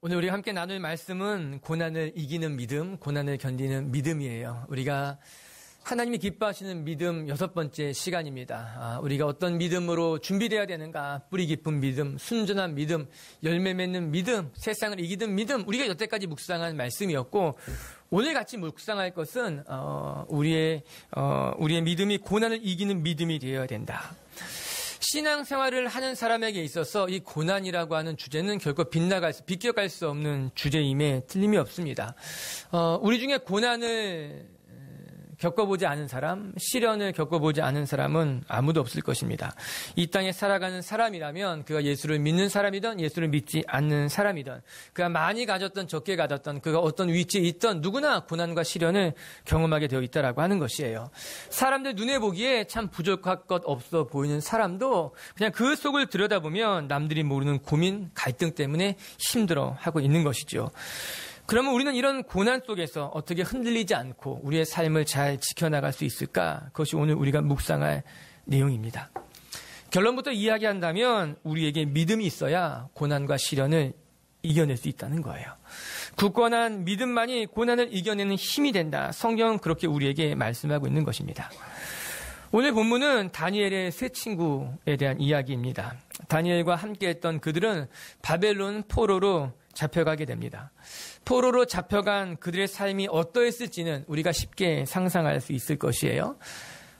오늘 우리가 함께 나눌 말씀은 고난을 이기는 믿음, 고난을 견디는 믿음이에요. 우리가 하나님이 기뻐하시는 믿음 6번째 시간입니다. 우리가 어떤 믿음으로 준비되어야 되는가? 뿌리 깊은 믿음, 순전한 믿음, 열매 맺는 믿음, 세상을 이기는 믿음. 우리가 여태까지 묵상한 말씀이었고, 오늘 같이 묵상할 것은 우리의 믿음이 고난을 이기는 믿음이 되어야 된다. 신앙생활을 하는 사람에게 있어서 이 고난이라고 하는 주제는 결코 비껴갈 수 없는 주제임에 틀림이 없습니다. 우리 중에 고난을 겪어보지 않은 사람, 시련을 겪어보지 않은 사람은 아무도 없을 것입니다. 이 땅에 살아가는 사람이라면 그가 예수를 믿는 사람이든 예수를 믿지 않는 사람이든 그가 많이 가졌던 적게 가졌던 그가 어떤 위치에 있던 누구나 고난과 시련을 경험하게 되어 있다라고 하는 것이에요. 사람들 눈에 보기에 참 부족할 것 없어 보이는 사람도 그냥 그 속을 들여다보면 남들이 모르는 고민, 갈등 때문에 힘들어하고 있는 것이죠. 그러면 우리는 이런 고난 속에서 어떻게 흔들리지 않고 우리의 삶을 잘 지켜나갈 수 있을까? 그것이 오늘 우리가 묵상할 내용입니다. 결론부터 이야기한다면 우리에게 믿음이 있어야 고난과 시련을 이겨낼 수 있다는 거예요. 굳건한 믿음만이 고난을 이겨내는 힘이 된다. 성경은 그렇게 우리에게 말씀하고 있는 것입니다. 오늘 본문은 다니엘의 세 친구에 대한 이야기입니다. 다니엘과 함께했던 그들은 바벨론 포로로 잡혀가게 됩니다. 포로로 잡혀간 그들의 삶이 어떠했을지는 우리가 쉽게 상상할 수 있을 것이에요.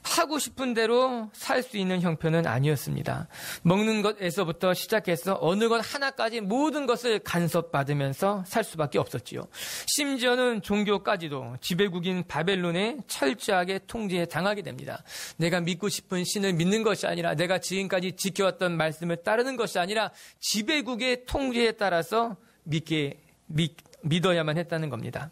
하고 싶은 대로 살 수 있는 형편은 아니었습니다. 먹는 것에서부터 시작해서 어느 것 하나까지 모든 것을 간섭받으면서 살 수밖에 없었지요. 심지어는 종교까지도 지배국인 바벨론에 철저하게 통제에 당하게 됩니다. 내가 믿고 싶은 신을 믿는 것이 아니라 내가 지금까지 지켜왔던 말씀을 따르는 것이 아니라 지배국의 통제에 따라서 믿어야만 했다는 겁니다.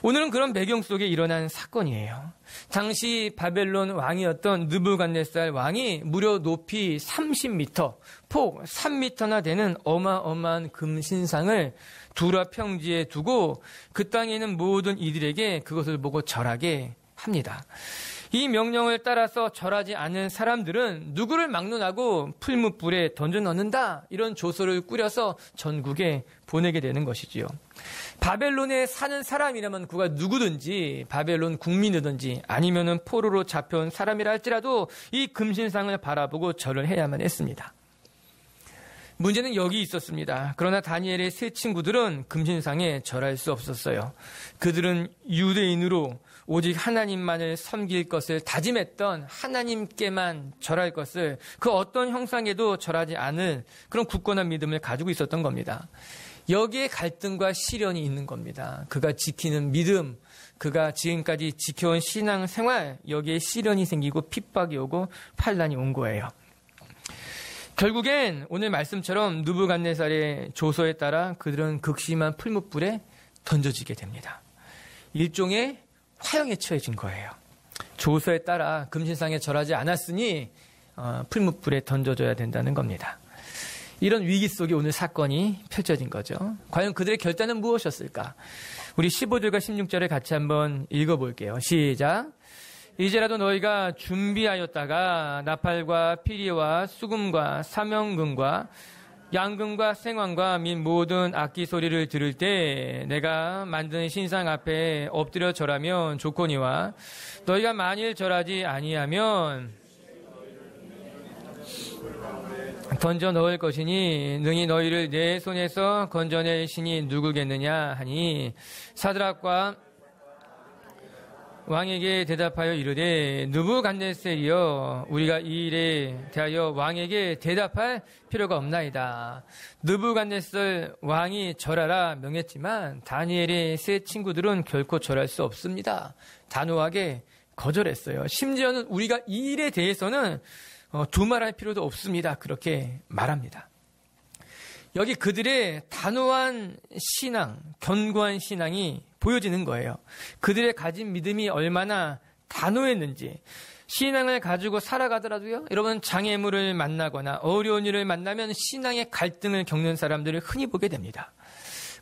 오늘은 그런 배경 속에 일어난 사건이에요. 당시 바벨론 왕이었던 느부갓네살 왕이 무려 높이 30m, 폭 3m나 되는 어마어마한 금신상을 두라 평지에 두고 그 땅에 있는 모든 이들에게 그것을 보고 절하게 합니다. 이 명령을 따라서 절하지 않은 사람들은 누구를 막론하고 풀무불에 던져 넣는다, 이런 조서를 꾸려서 전국에 보내게 되는 것이지요. 바벨론에 사는 사람이라면 그가 누구든지 바벨론 국민이든지 아니면은 포로로 잡혀온 사람이라 할지라도 이 금신상을 바라보고 절을 해야만 했습니다. 문제는 여기 있었습니다. 그러나 다니엘의 세 친구들은 금신상에 절할 수 없었어요. 그들은 유대인으로 오직 하나님만을 섬길 것을 다짐했던, 하나님께만 절할 것을, 그 어떤 형상에도 절하지 않을 그런 굳건한 믿음을 가지고 있었던 겁니다. 여기에 갈등과 시련이 있는 겁니다. 그가 지키는 믿음, 그가 지금까지 지켜온 신앙생활, 여기에 시련이 생기고 핍박이 오고 환난이 온 거예요. 결국엔 오늘 말씀처럼 느부갓네살의 조서에 따라 그들은 극심한 풀무불에 던져지게 됩니다. 일종의 화형에 처해진 거예요. 조서에 따라 금신상에 절하지 않았으니 풀무불에 던져져야 된다는 겁니다. 이런 위기 속에 오늘 사건이 펼쳐진 거죠. 과연 그들의 결단은 무엇이었을까? 우리 15절과 16절을 같이 한번 읽어볼게요. 시작. 이제라도 너희가 준비하였다가 나팔과 피리와 수금과 사명금과 양금과 생황과 및 모든 악기 소리를 들을 때 내가 만든 신상 앞에 엎드려 절하면 좋거니와 너희가 만일 절하지 아니하면 던져 넣을 것이니 능히 너희를 내 손에서 건져낼 신이 누구겠느냐 하니 사드락과 왕에게 대답하여 이르되 느부갓네살이여 우리가 이 일에 대하여 왕에게 대답할 필요가 없나이다. 느부갓네살 왕이 절하라 명했지만 다니엘의 세 친구들은 결코 절할 수 없습니다. 단호하게 거절했어요. 심지어는 우리가 이 일에 대해서는 두말할 필요도 없습니다. 그렇게 말합니다. 여기 그들의 단호한 신앙, 견고한 신앙이 보여지는 거예요. 그들의 가진 믿음이 얼마나 단호했는지. 신앙을 가지고 살아가더라도요, 여러분 장애물을 만나거나 어려운 일을 만나면 신앙의 갈등을 겪는 사람들을 흔히 보게 됩니다.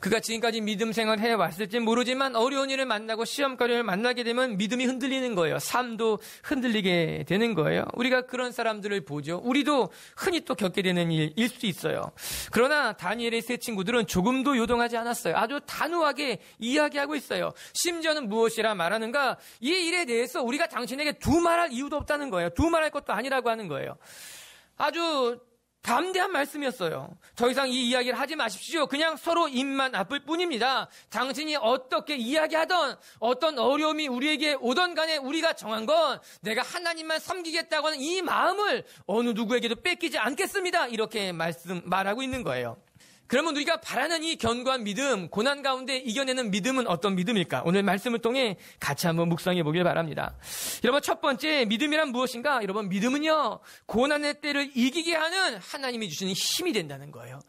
그가 지금까지 믿음 생활을 해왔을지 모르지만 어려운 일을 만나고 시험거리를 만나게 되면 믿음이 흔들리는 거예요. 삶도 흔들리게 되는 거예요. 우리가 그런 사람들을 보죠. 우리도 흔히 또 겪게 되는 일일 수 있어요. 그러나 다니엘의 세 친구들은 조금도 요동하지 않았어요. 아주 단호하게 이야기하고 있어요. 심지어는 무엇이라 말하는가? 이 일에 대해서 우리가 당신에게 두말할 이유도 없다는 거예요. 두말할 것도 아니라고 하는 거예요. 아주 담대한 말씀이었어요. 더 이상 이 이야기를 하지 마십시오. 그냥 서로 입만 아플 뿐입니다. 당신이 어떻게 이야기하던 어떤 어려움이 우리에게 오던 간에 우리가 정한 건 내가 하나님만 섬기겠다고 하는 이 마음을 어느 누구에게도 뺏기지 않겠습니다. 이렇게 말하고 있는 거예요. 그러면 우리가 바라는 이 견고한 믿음, 고난 가운데 이겨내는 믿음은 어떤 믿음일까? 오늘 말씀을 통해 같이 한번 묵상해 보길 바랍니다. 여러분, 첫 번째 믿음이란 무엇인가? 여러분, 믿음은요, 고난의 때를 이기게 하는 하나님이 주시는 힘이 된다는 거예요.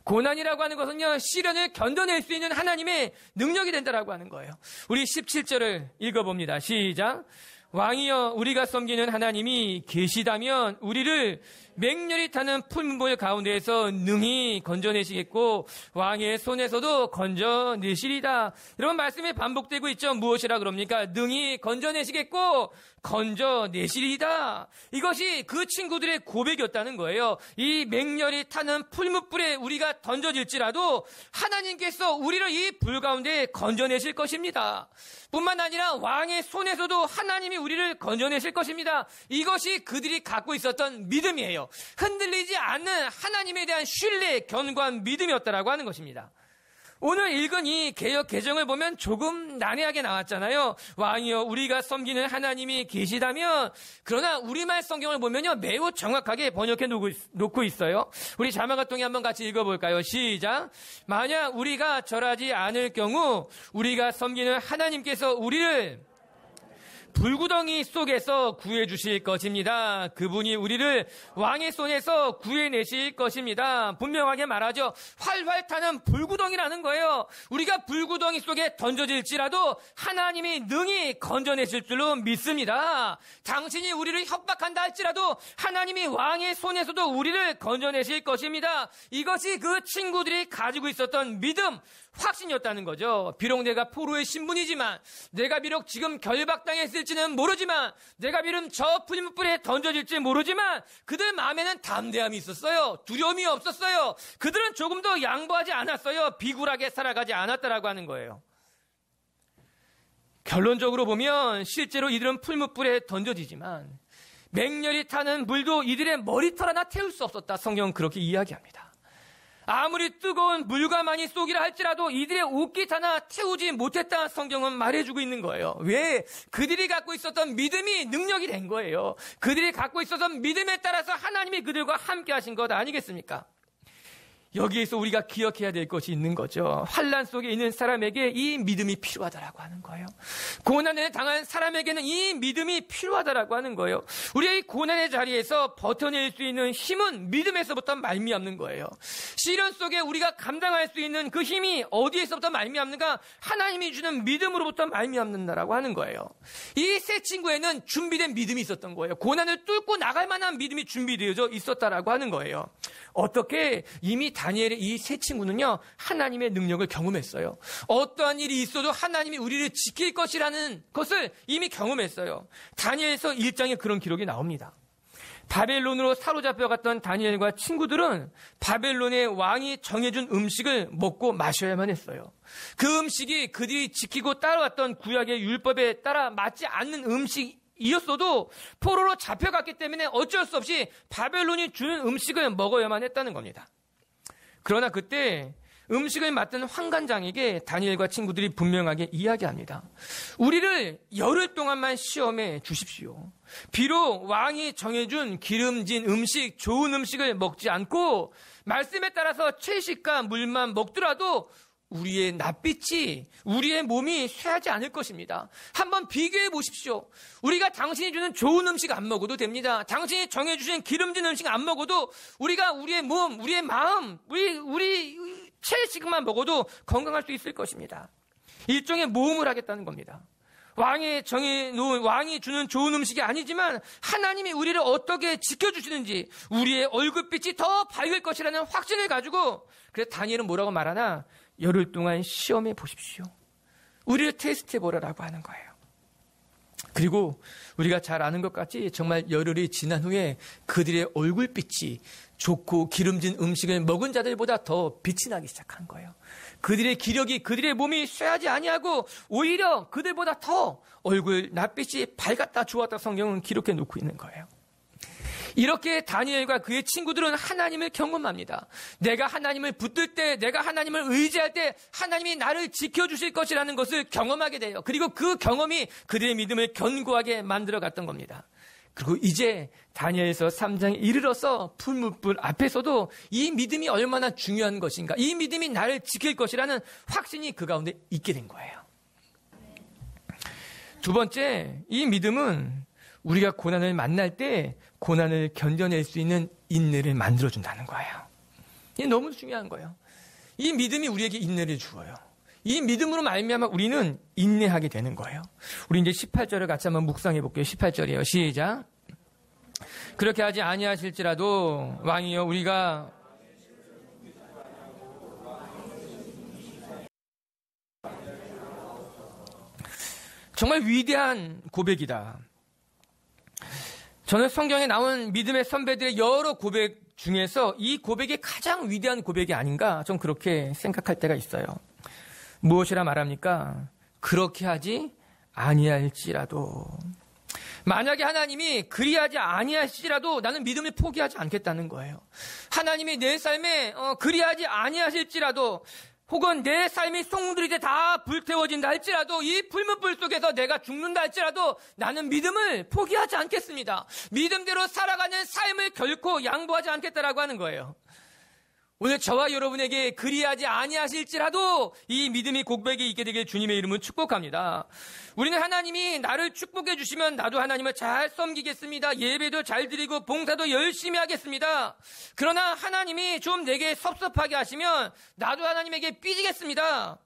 고난이라고 하는 것은요, 시련을 견뎌낼 수 있는 하나님의 능력이 된다라고 하는 거예요. 우리 17절을 읽어봅니다. 시작. 왕이여, 우리가 섬기는 하나님이 계시다면 우리를 맹렬히 타는 풀무불 가운데에서 능히 건져내시겠고 왕의 손에서도 건져내시리다. 이런 말씀이 반복되고 있죠. 무엇이라 그럽니까? 능히 건져내시겠고 건져내시리다. 이것이 그 친구들의 고백이었다는 거예요. 이 맹렬히 타는 풀무불에 우리가 던져질지라도 하나님께서 우리를 이 불 가운데 건져내실 것입니다. 뿐만 아니라 왕의 손에서도 하나님이 우리를 건져내실 것입니다. 이것이 그들이 갖고 있었던 믿음이에요. 흔들리지 않는 하나님에 대한 신뢰, 견고한 믿음이었다라고 하는 것입니다. 오늘 읽은 이 개역 개정을 보면 조금 난해하게 나왔잖아요. 왕이여, 우리가 섬기는 하나님이 계시다면. 그러나 우리말 성경을 보면요, 매우 정확하게 번역해 놓고 있어요. 우리 자막을 통해 한번 같이 읽어볼까요? 시작. 만약 우리가 절하지 않을 경우 우리가 섬기는 하나님께서 우리를 불구덩이 속에서 구해주실 것입니다. 그분이 우리를 왕의 손에서 구해내실 것입니다. 분명하게 말하죠. 활활 타는 불구덩이라는 거예요. 우리가 불구덩이 속에 던져질지라도 하나님이 능히 건져내실 줄로 믿습니다. 당신이 우리를 협박한다 할지라도 하나님이 왕의 손에서도 우리를 건져내실 것입니다. 이것이 그 친구들이 가지고 있었던 믿음, 확신이었다는 거죠. 비록 내가 포로의 신분이지만, 내가 비록 지금 결박당했을지는 모르지만, 내가 비록 저 풀무불에 던져질지 모르지만 그들 마음에는 담대함이 있었어요. 두려움이 없었어요. 그들은 조금도 양보하지 않았어요. 비굴하게 살아가지 않았다라고 하는 거예요. 결론적으로 보면 실제로 이들은 풀무불에 던져지지만 맹렬히 타는 물도 이들의 머리털 하나 태울 수 없었다. 성경은 그렇게 이야기합니다. 아무리 뜨거운 물과 많이 쏘기라 할지라도 이들의 옷깃 하나 태우지 못했다. 성경은 말해주고 있는 거예요. 왜? 그들이 갖고 있었던 믿음이 능력이 된 거예요. 그들이 갖고 있었던 믿음에 따라서 하나님이 그들과 함께 하신 것 아니겠습니까? 여기에서 우리가 기억해야 될 것이 있는 거죠. 환난 속에 있는 사람에게 이 믿음이 필요하다라고 하는 거예요. 고난에 당한 사람에게는 이 믿음이 필요하다라고 하는 거예요. 우리가 이 고난의 자리에서 버텨낼 수 있는 힘은 믿음에서부터 말미암는 거예요. 시련 속에 우리가 감당할 수 있는 그 힘이 어디에서부터 말미암는가? 하나님이 주는 믿음으로부터 말미암는다라고 하는 거예요. 이 세 친구에는 준비된 믿음이 있었던 거예요. 고난을 뚫고 나갈 만한 믿음이 준비되어져 있었다라고 하는 거예요. 어떻게? 이미 다니엘의 이 세 친구는요, 하나님의 능력을 경험했어요. 어떠한 일이 있어도 하나님이 우리를 지킬 것이라는 것을 이미 경험했어요. 다니엘서 1장에 그런 기록이 나옵니다. 바벨론으로 사로잡혀갔던 다니엘과 친구들은 바벨론의 왕이 정해준 음식을 먹고 마셔야만 했어요. 그 음식이 그들이 지키고 따라왔던 구약의 율법에 따라 맞지 않는 음식이었어도 포로로 잡혀갔기 때문에 어쩔 수 없이 바벨론이 주는 음식을 먹어야만 했다는 겁니다. 그러나 그때 음식을 맡은 환관장에게 다니엘과 친구들이 분명하게 이야기합니다. 우리를 열흘 동안만 시험해 주십시오. 비록 왕이 정해준 기름진 음식, 좋은 음식을 먹지 않고 말씀에 따라서 채식과 물만 먹더라도 우리의 낯빛이, 우리의 몸이 쇠하지 않을 것입니다. 한번 비교해 보십시오. 우리가 당신이 주는 좋은 음식 안 먹어도 됩니다. 당신이 정해주신 기름진 음식 안 먹어도 우리가 우리의 몸, 우리의 마음, 우리 채식만 먹어도 건강할 수 있을 것입니다. 일종의 모험을 하겠다는 겁니다. 왕이 정해놓은, 왕이 주는 좋은 음식이 아니지만 하나님이 우리를 어떻게 지켜주시는지 우리의 얼굴빛이 더 밝을 것이라는 확신을 가지고, 그래서 다니엘은 뭐라고 말하나? 열흘 동안 시험해 보십시오. 우리를 테스트해 보라라고 하는 거예요. 그리고 우리가 잘 아는 것 같이 정말 열흘이 지난 후에 그들의 얼굴빛이 좋고 기름진 음식을 먹은 자들보다 더 빛이 나기 시작한 거예요. 그들의 기력이, 그들의 몸이 쇠하지 아니하고 오히려 그들보다 더 얼굴 낯빛이 밝았다 좋았다 성경은 기록해 놓고 있는 거예요. 이렇게 다니엘과 그의 친구들은 하나님을 경험합니다. 내가 하나님을 붙들 때, 내가 하나님을 의지할 때 하나님이 나를 지켜주실 것이라는 것을 경험하게 돼요. 그리고 그 경험이 그들의 믿음을 견고하게 만들어갔던 겁니다. 그리고 이제 다니엘서 3장에 이르러서 풀무불 앞에서도 이 믿음이 얼마나 중요한 것인가, 이 믿음이 나를 지킬 것이라는 확신이 그 가운데 있게 된 거예요. 두 번째, 이 믿음은 우리가 고난을 만날 때 고난을 견뎌낼 수 있는 인내를 만들어준다는 거예요. 이게 너무 중요한 거예요. 이 믿음이 우리에게 인내를 주어요. 이 믿음으로 말미암아 우리는 인내하게 되는 거예요. 우리 이제 18절을 같이 한번 묵상해 볼게요. 18절이에요. 시작. 그렇게 하지 아니하실지라도 왕이여 우리가 정말 위대한 고백이다. 저는 성경에 나온 믿음의 선배들의 여러 고백 중에서 이 고백이 가장 위대한 고백이 아닌가 좀 그렇게 생각할 때가 있어요. 무엇이라 말합니까? 그렇게 하지 아니할지라도. 만약에 하나님이 그리하지 아니하실지라도 나는 믿음을 포기하지 않겠다는 거예요. 하나님이 내 삶에 그리하지 아니하실지라도 혹은 내 삶이 송두리째 다 불태워진다 할지라도 이 불문불 속에서 내가 죽는다 할지라도 나는 믿음을 포기하지 않겠습니다. 믿음대로 살아가는 삶을 결코 양보하지 않겠다라고 하는 거예요. 오늘 저와 여러분에게 그리하지 아니하실지라도 이 믿음이 고백이 있게 되길 주님의 이름으로 축복합니다. 우리는 하나님이 나를 축복해 주시면 나도 하나님을 잘 섬기겠습니다. 예배도 잘 드리고 봉사도 열심히 하겠습니다. 그러나 하나님이 좀 내게 섭섭하게 하시면 나도 하나님에게 삐지겠습니다.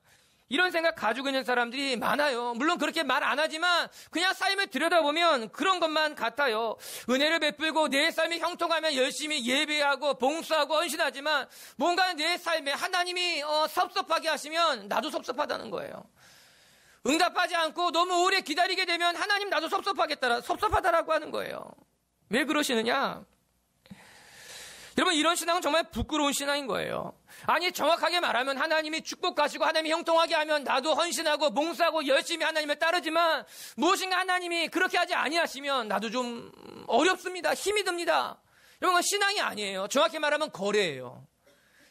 이런 생각 가지고 있는 사람들이 많아요. 물론 그렇게 말 안 하지만 그냥 삶을 들여다보면 그런 것만 같아요. 은혜를 베풀고 내 삶이 형통하면 열심히 예배하고 봉사하고 헌신하지만 뭔가 내 삶에 하나님이 섭섭하게 하시면 나도 섭섭하다는 거예요. 응답하지 않고 너무 오래 기다리게 되면 하나님 나도 섭섭하다라고 하는 거예요. 왜 그러시느냐? 여러분 이런 신앙은 정말 부끄러운 신앙인 거예요. 아니 정확하게 말하면 하나님이 축복하시고 하나님이 형통하게 하면 나도 헌신하고 봉사하고 열심히 하나님을 따르지만 무엇인가 하나님이 그렇게 하지 아니하시면 나도 좀 어렵습니다. 힘이 듭니다. 이런 건 신앙이 아니에요. 정확히 말하면 거래예요.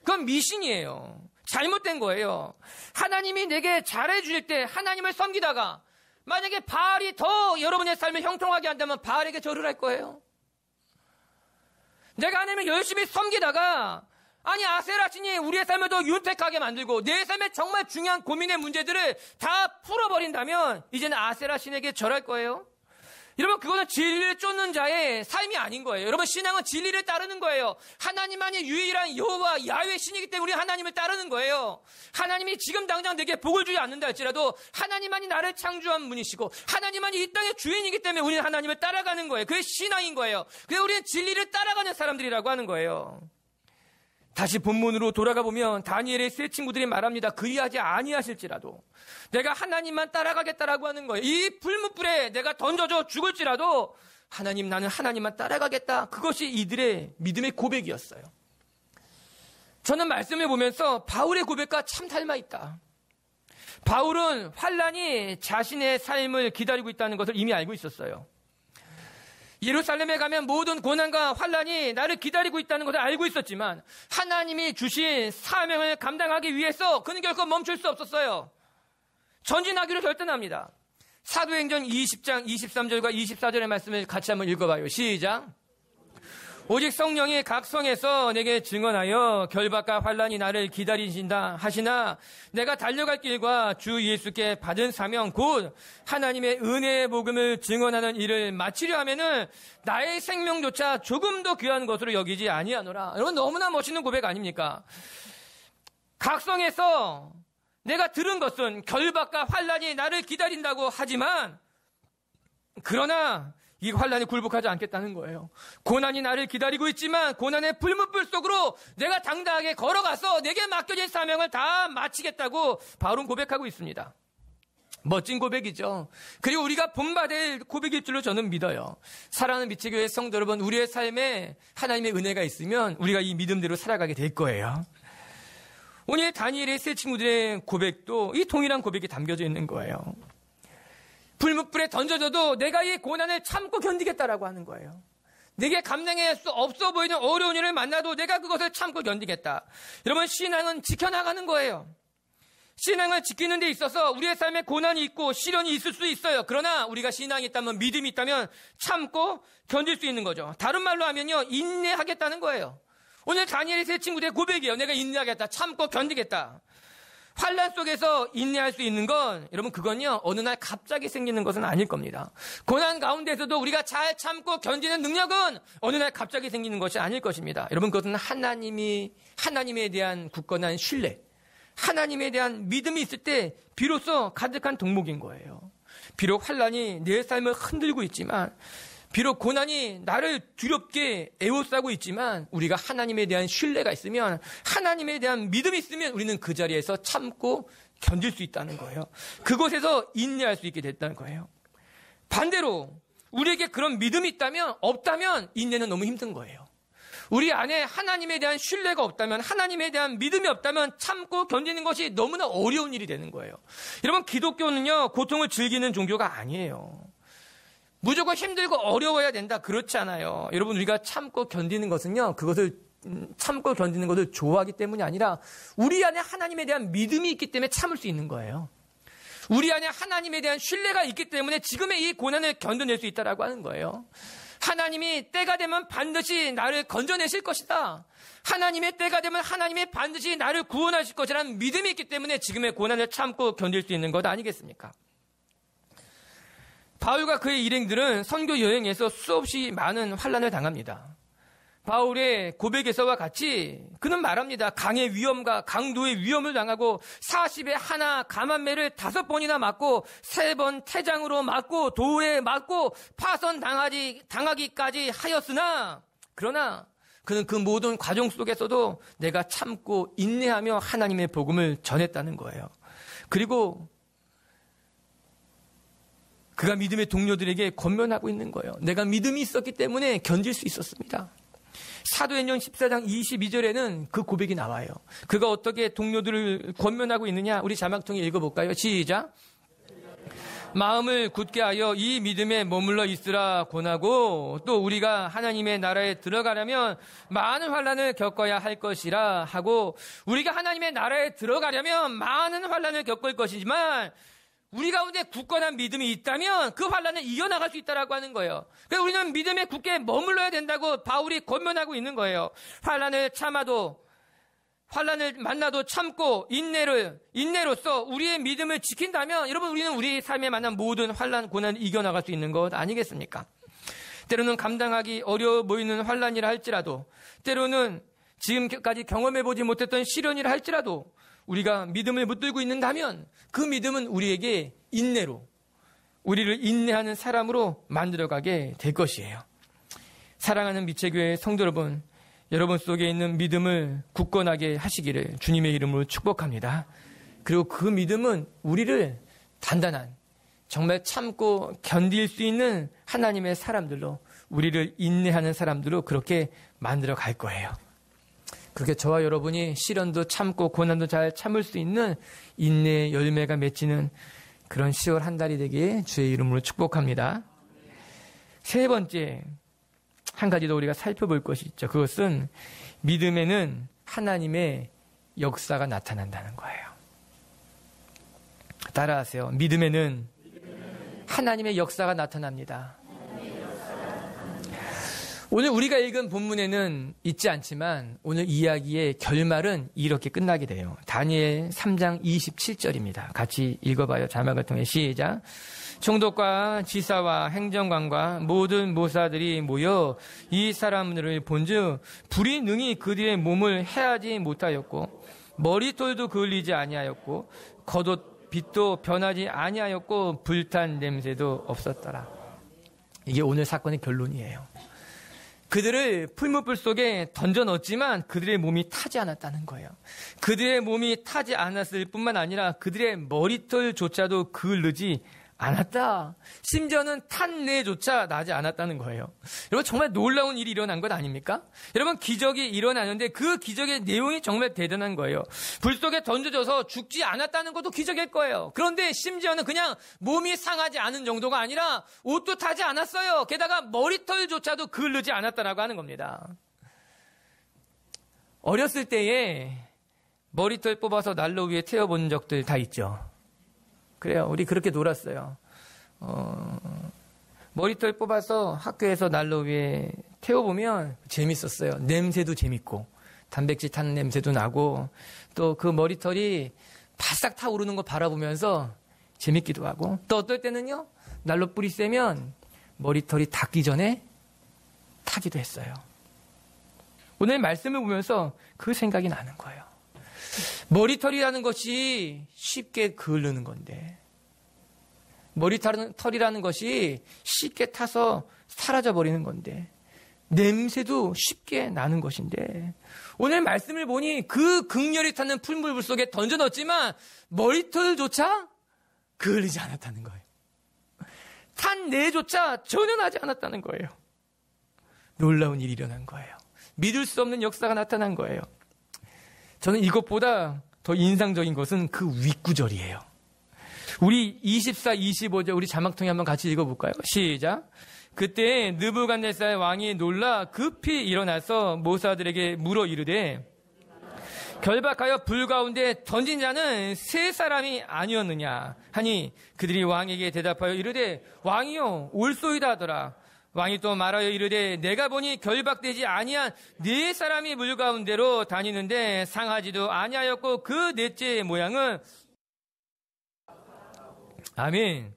그건 미신이에요. 잘못된 거예요. 하나님이 내게 잘해줄 때 하나님을 섬기다가 만약에 바알이 더 여러분의 삶을 형통하게 한다면 바알에게 절을 할 거예요. 내가 하나님을 열심히 섬기다가 아니 아세라 신이 우리의 삶을 더 윤택하게 만들고 내 삶에 정말 중요한 고민의 문제들을 다 풀어버린다면 이제는 아세라 신에게 절할 거예요. 여러분 그거는 진리를 쫓는 자의 삶이 아닌 거예요. 여러분 신앙은 진리를 따르는 거예요. 하나님만이 유일한 여호와 야훼 신이기 때문에 우리 하나님을 따르는 거예요. 하나님이 지금 당장 내게 복을 주지 않는다 할지라도 하나님만이 나를 창조한 분이시고 하나님만이 이 땅의 주인이기 때문에 우리는 하나님을 따라가는 거예요. 그게 신앙인 거예요. 그래서 우리는 진리를 따라가는 사람들이라고 하는 거예요. 다시 본문으로 돌아가 보면 다니엘의 세 친구들이 말합니다. 그리하지 아니하실지라도 내가 하나님만 따라가겠다라고 하는 거예요. 이 불문불에 내가 던져져 죽을지라도 하나님 나는 하나님만 따라가겠다. 그것이 이들의 믿음의 고백이었어요. 저는 말씀을 보면서 바울의 고백과 참 닮아있다. 바울은 환란이 자신의 삶을 기다리고 있다는 것을 이미 알고 있었어요. 예루살렘에 가면 모든 고난과 환란이 나를 기다리고 있다는 것을 알고 있었지만 하나님이 주신 사명을 감당하기 위해서 그는 결코 멈출 수 없었어요. 전진하기로 결단합니다. 사도행전 20장 23절과 24절의 말씀을 같이 한번 읽어봐요. 시작. 오직 성령이 각 성에서 내게 증언하여 결박과 환란이 나를 기다리신다 하시나 내가 달려갈 길과 주 예수께 받은 사명 곧 하나님의 은혜의 복음을 증언하는 일을 마치려 하면은 나의 생명조차 조금도 귀한 것으로 여기지 아니하노라. 여러분 너무나 멋있는 고백 아닙니까? 각 성에서 내가 들은 것은 결박과 환란이 나를 기다린다고 하지만 그러나 이 환란에 굴복하지 않겠다는 거예요. 고난이 나를 기다리고 있지만 고난의 불문불 속으로 내가 당당하게 걸어가서 내게 맡겨진 사명을 다 마치겠다고 바울은 고백하고 있습니다. 멋진 고백이죠. 그리고 우리가 본받을 고백일 줄로 저는 믿어요. 사랑하는 미치교회 성도 여러분, 우리의 삶에 하나님의 은혜가 있으면 우리가 이 믿음대로 살아가게 될 거예요. 오늘 다니엘의 세 친구들의 고백도 이 동일한 고백이 담겨져 있는 거예요. 불못불에 던져져도 내가 이 고난을 참고 견디겠다라고 하는 거예요. 내게 감당할 수 없어 보이는 어려운 일을 만나도 내가 그것을 참고 견디겠다. 여러분, 신앙은 지켜나가는 거예요. 신앙을 지키는 데 있어서 우리의 삶에 고난이 있고 시련이 있을 수 있어요. 그러나 우리가 신앙이 있다면, 믿음이 있다면 참고 견딜 수 있는 거죠. 다른 말로 하면요, 인내하겠다는 거예요. 오늘 다니엘의 세 친구들의 고백이에요. 내가 인내하겠다, 참고 견디겠다. 환란 속에서 인내할 수 있는 건, 여러분, 그건요, 어느 날 갑자기 생기는 것은 아닐 겁니다. 고난 가운데서도 우리가 잘 참고 견디는 능력은 어느 날 갑자기 생기는 것이 아닐 것입니다. 여러분, 그것은 하나님에 대한 굳건한 신뢰, 하나님에 대한 믿음이 있을 때 비로소 가득한 덕목인 거예요. 비록 환란이 내 삶을 흔들고 있지만, 비록 고난이 나를 두렵게 에워싸고 있지만, 우리가 하나님에 대한 신뢰가 있으면, 하나님에 대한 믿음이 있으면 우리는 그 자리에서 참고 견딜 수 있다는 거예요. 그곳에서 인내할 수 있게 됐다는 거예요. 반대로 우리에게 그런 믿음이 있다면, 없다면 인내는 너무 힘든 거예요. 우리 안에 하나님에 대한 신뢰가 없다면, 하나님에 대한 믿음이 없다면 참고 견디는 것이 너무나 어려운 일이 되는 거예요. 여러분, 기독교는요, 고통을 즐기는 종교가 아니에요. 무조건 힘들고 어려워야 된다, 그렇지 않아요. 여러분, 우리가 참고 견디는 것은요, 그것을 참고 견디는 것을 좋아하기 때문이 아니라 우리 안에 하나님에 대한 믿음이 있기 때문에 참을 수 있는 거예요. 우리 안에 하나님에 대한 신뢰가 있기 때문에 지금의 이 고난을 견뎌낼 수 있다라고 하는 거예요. 하나님이 때가 되면 반드시 나를 건져내실 것이다. 하나님의 때가 되면 하나님이 반드시 나를 구원하실 것이라는 믿음이 있기 때문에 지금의 고난을 참고 견딜 수 있는 것 아니겠습니까? 바울과 그의 일행들은 선교 여행에서 수없이 많은 환란을 당합니다. 바울의 고백에서와 같이 그는 말합니다. 강의 위험과 강도의 위험을 당하고 40에 하나 감한매를 5번이나 맞고 3번 태장으로 맞고 돌에 맞고 파선당하기까지 하였으나, 그러나 그는 그 모든 과정 속에서도 내가 참고 인내하며 하나님의 복음을 전했다는 거예요. 그리고 그가 믿음의 동료들에게 권면하고 있는 거예요. 내가 믿음이 있었기 때문에 견딜 수 있었습니다. 사도행전 14장 22절에는 그 고백이 나와요. 그가 어떻게 동료들을 권면하고 있느냐, 우리 자막 통해 읽어볼까요? 시작. 마음을 굳게 하여 이 믿음에 머물러 있으라 권하고, 또 우리가 하나님의 나라에 들어가려면 많은 환난을 겪어야 할 것이라 하고, 우리가 하나님의 나라에 들어가려면 많은 환난을 겪을 것이지만 우리 가운데 굳건한 믿음이 있다면 그 환난을 이겨나갈 수 있다라고 하는 거예요. 그래서 우리는 믿음에 굳게 머물러야 된다고 바울이 권면하고 있는 거예요. 환난을 참아도, 환난을 만나도 참고 인내로써 우리의 믿음을 지킨다면, 여러분, 우리는 우리 삶에 만난 모든 환난, 고난을 이겨나갈 수 있는 것 아니겠습니까? 때로는 감당하기 어려워 보이는 환난이라 할지라도, 때로는 지금까지 경험해보지 못했던 시련이라 할지라도 우리가 믿음을 붙들고 있는다면 그 믿음은 우리에게 우리를 인내하는 사람으로 만들어가게 될 것이에요. 사랑하는 미체교회 성도 여러분, 여러분 속에 있는 믿음을 굳건하게 하시기를 주님의 이름으로 축복합니다. 그리고 그 믿음은 우리를 단단한, 정말 참고 견딜 수 있는 하나님의 사람들로, 우리를 인내하는 사람들로 그렇게 만들어 갈 거예요. 그렇게 저와 여러분이 시련도 참고 고난도 잘 참을 수 있는 인내의 열매가 맺히는 그런 10월 한 달이 되기에 주의 이름으로 축복합니다. 세 번째, 한 가지 더 우리가 살펴볼 것이 있죠. 그것은 믿음에는 하나님의 역사가 나타난다는 거예요. 따라하세요. 믿음에는 하나님의 역사가 나타납니다. 오늘 우리가 읽은 본문에는 있지 않지만 오늘 이야기의 결말은 이렇게 끝나게 돼요. 다니엘 3장 27절입니다. 같이 읽어봐요. 자막을 통해 시작. 총독과 지사와 행정관과 모든 모사들이 모여 이 사람들을 본즉 불이 능히 그들의 몸을 해하지 못하였고 머리털도 그을리지 아니하였고 겉옷 빛도 변하지 아니하였고 불탄 냄새도 없었더라. 이게 오늘 사건의 결론이에요. 그들을 풀무불 속에 던져 넣었지만 그들의 몸이 타지 않았다는 거예요. 그들의 몸이 타지 않았을 뿐만 아니라 그들의 머리털조차도 그을르지 않았다. 심지어는 탄내조차 나지 않았다는 거예요. 여러분, 정말 놀라운 일이 일어난 것 아닙니까? 여러분, 기적이 일어나는데 그 기적의 내용이 정말 대단한 거예요. 불 속에 던져져서 죽지 않았다는 것도 기적일 거예요. 그런데 심지어는 그냥 몸이 상하지 않은 정도가 아니라 옷도 타지 않았어요. 게다가 머리털조차도 그을르지 않았다라고 하는 겁니다. 어렸을 때에 머리털 뽑아서 난로 위에 태워본 적들 다 있죠. 그래요. 우리 그렇게 놀았어요. 머리털 뽑아서 학교에서 난로 위에 태워보면 재밌었어요. 냄새도 재밌고, 단백질 탄 냄새도 나고, 또 그 머리털이 바싹 타오르는 거 바라보면서 재밌기도 하고, 또 어떨 때는요, 난로 불이 세면 머리털이 닿기 전에 타기도 했어요. 오늘 말씀을 보면서 그 생각이 나는 거예요. 머리털이라는 것이 쉽게 그을르는 건데, 머리털이라는 것이 쉽게 타서 사라져버리는 건데, 냄새도 쉽게 나는 것인데, 오늘 말씀을 보니 그 극렬히 타는 풀무불 속에 던져 넣었지만 머리털조차 그을리지 않았다는 거예요. 탄내조차 전혀 나지 않았다는 거예요. 놀라운 일이 일어난 거예요. 믿을 수 없는 역사가 나타난 거예요. 저는 이것보다 더 인상적인 것은 그 윗구절이에요. 우리 24, 25절 우리 자막 통해 한번 같이 읽어볼까요? 시작. 그때 느부갓네살 왕이 놀라 급히 일어나서 모사들에게 물어 이르되 결박하여 불 가운데 던진 자는 세 사람이 아니었느냐 하니 그들이 왕에게 대답하여 이르되 왕이요 올소이다 하더라. 왕이 또 말하여 이르되 내가 보니 결박되지 아니한 네 사람이 물 가운데로 다니는데 상하지도 아니하였고 그 넷째의 모양은 아멘.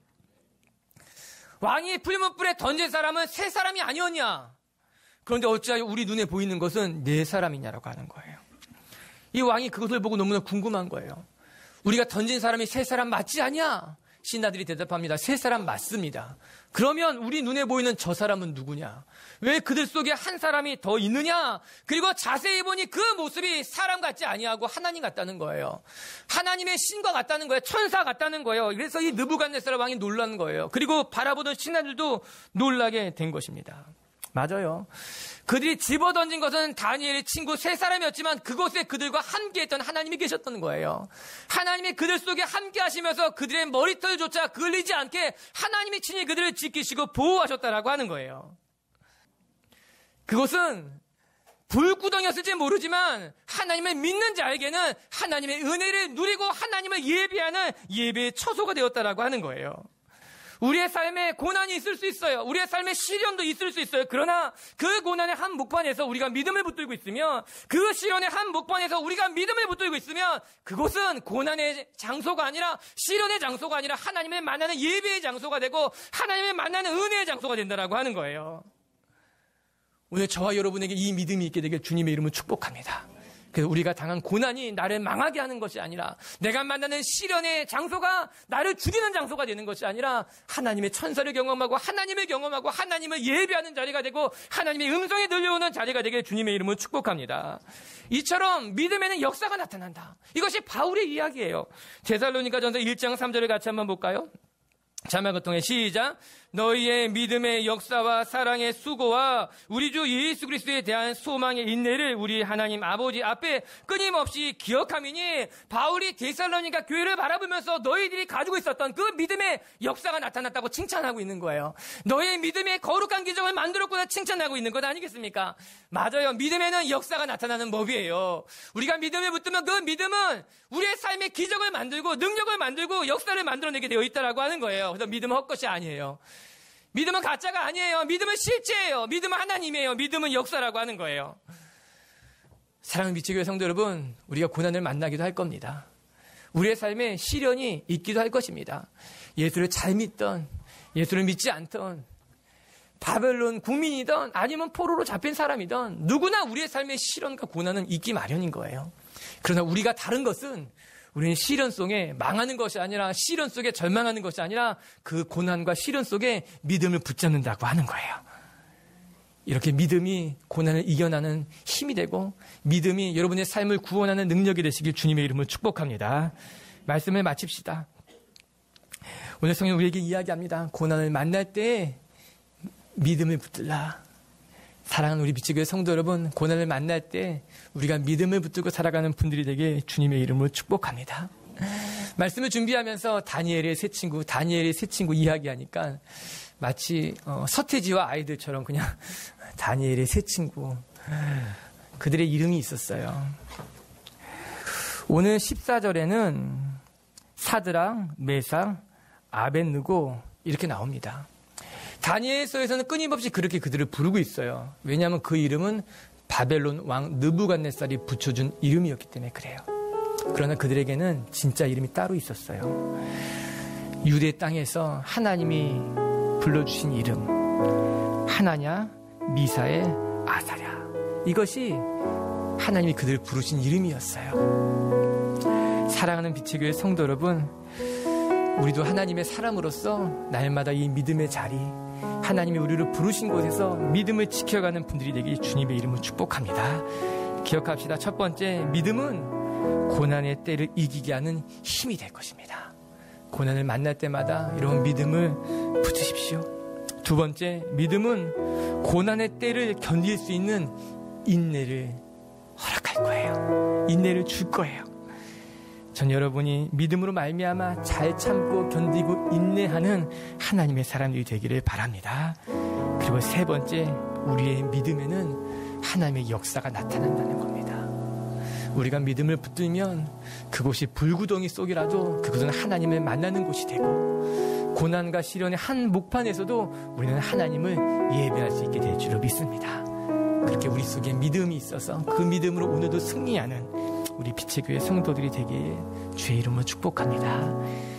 왕이 풀무불에 던진 사람은 세 사람이 아니었냐? 그런데 어찌하여 우리 눈에 보이는 것은 네 사람이냐라고 하는 거예요. 이 왕이 그것을 보고 너무나 궁금한 거예요. 우리가 던진 사람이 세 사람 맞지 않냐? 신하들이 대답합니다. 세 사람 맞습니다. 그러면 우리 눈에 보이는 저 사람은 누구냐? 왜 그들 속에 한 사람이 더 있느냐? 그리고 자세히 보니 그 모습이 사람 같지 아니하고 하나님 같다는 거예요. 하나님의 신과 같다는 거예요. 천사 같다는 거예요. 그래서 이 느부갓네살 왕이 놀란 거예요. 그리고 바라보던 신하들도 놀라게 된 것입니다. 맞아요. 그들이 집어던진 것은 다니엘의 친구 세 사람이었지만 그곳에 그들과 함께했던 하나님이 계셨던 거예요. 하나님이 그들 속에 함께 하시면서 그들의 머리털조차 그을리지 않게 하나님이 친히 그들을 지키시고 보호하셨다라고 하는 거예요. 그것은 불구덩이였을지 모르지만 하나님을 믿는 자에게는 하나님의 은혜를 누리고 하나님을 예배하는 예배의 처소가 되었다라고 하는 거예요. 우리의 삶에 고난이 있을 수 있어요. 우리의 삶에 시련도 있을 수 있어요. 그러나 그 고난의 한 목판에서 우리가 믿음을 붙들고 있으면, 그 시련의 한 목판에서 우리가 믿음을 붙들고 있으면 그곳은 고난의 장소가 아니라, 시련의 장소가 아니라 하나님을 만나는 예배의 장소가 되고 하나님을 만나는 은혜의 장소가 된다라고 하는 거예요. 오늘 저와 여러분에게 이 믿음이 있게 되길 주님의 이름으로 축복합니다. 그래서 우리가 당한 고난이 나를 망하게 하는 것이 아니라, 내가 만나는 시련의 장소가 나를 죽이는 장소가 되는 것이 아니라 하나님의 천사를 경험하고 하나님을 경험하고 하나님을 예배하는 자리가 되고 하나님의 음성이 들려오는 자리가 되길 주님의 이름으로 축복합니다. 이처럼 믿음에는 역사가 나타난다. 이것이 바울의 이야기예요. 데살로니가전서 1장 3절을 같이 한번 볼까요? 자막을 통해 시작. 너희의 믿음의 역사와 사랑의 수고와 우리 주 예수 그리스도에 대한 소망의 인내를 우리 하나님 아버지 앞에 끊임없이 기억하미니, 바울이 데살로니가 교회를 바라보면서 너희들이 가지고 있었던 그 믿음의 역사가 나타났다고 칭찬하고 있는 거예요. 너의 믿음의 거룩한 기적을 만들었구나 칭찬하고 있는 것 아니겠습니까? 맞아요. 믿음에는 역사가 나타나는 법이에요. 우리가 믿음을 붙들면 그 믿음은 우리의 삶의 기적을 만들고 능력을 만들고 역사를 만들어내게 되어 있다라고 하는 거예요. 그래서 믿음은 헛것이 아니에요. 믿음은 가짜가 아니에요. 믿음은 실제예요. 믿음은 하나님이에요. 믿음은 역사라고 하는 거예요. 사랑하는 미치교회 성도 여러분, 우리가 고난을 만나기도 할 겁니다. 우리의 삶에 시련이 있기도 할 것입니다. 예수를 잘 믿던, 예수를 믿지 않던, 바벨론 국민이든 아니면 포로로 잡힌 사람이든 누구나 우리의 삶에 시련과 고난은 있기 마련인 거예요. 그러나 우리가 다른 것은 우리는 시련 속에 망하는 것이 아니라, 시련 속에 절망하는 것이 아니라 그 고난과 시련 속에 믿음을 붙잡는다고 하는 거예요. 이렇게 믿음이 고난을 이겨나는 힘이 되고, 믿음이 여러분의 삶을 구원하는 능력이 되시길 주님의 이름으로 축복합니다. 말씀을 마칩시다. 오늘 성경 우리에게 이야기합니다. 고난을 만날 때 믿음을 붙들라. 사랑하는 우리 빛의 성도 여러분, 고난을 만날 때 우리가 믿음을 붙들고 살아가는 분들이 되게 주님의 이름으로 축복합니다. 말씀을 준비하면서 다니엘의 세 친구 이야기하니까 마치 서태지와 아이들처럼 그냥 다니엘의 세 친구, 그들의 이름이 있었어요. 오늘 14절에는 사드락, 메삭, 아벳느고 이렇게 나옵니다. 다니엘서에서는 끊임없이 그렇게 그들을 부르고 있어요. 왜냐하면 그 이름은 바벨론 왕 느부갓네살이 붙여준 이름이었기 때문에 그래요. 그러나 그들에게는 진짜 이름이 따로 있었어요. 유대 땅에서 하나님이 불러주신 이름, 하나냐, 미사엘, 아사랴. 이것이 하나님이 그들을 부르신 이름이었어요. 사랑하는 빛의 교회 성도 여러분, 우리도 하나님의 사람으로서 날마다 이 믿음의 자리, 하나님이 우리를 부르신 곳에서 믿음을 지켜가는 분들이 되길 주님의 이름으로 축복합니다. 기억합시다. 첫 번째, 믿음은 고난의 때를 이기게 하는 힘이 될 것입니다. 고난을 만날 때마다 이런 믿음을 붙이십시오. 두 번째, 믿음은 고난의 때를 견딜 수 있는 인내를 허락할 거예요. 인내를 줄 거예요. 전 여러분이 믿음으로 말미암아 잘 참고 견디고 인내하는 하나님의 사람들이 되기를 바랍니다. 그리고 세 번째, 우리의 믿음에는 하나님의 역사가 나타난다는 겁니다. 우리가 믿음을 붙들면 그곳이 불구덩이 속이라도 그곳은 하나님을 만나는 곳이 되고, 고난과 시련의 한 목판에서도 우리는 하나님을 예배할 수 있게 될 줄로 믿습니다. 그렇게 우리 속에 믿음이 있어서 그 믿음으로 오늘도 승리하는 우리 빛의 교회 성도들이 되기에 주의 이름으로 축복합니다.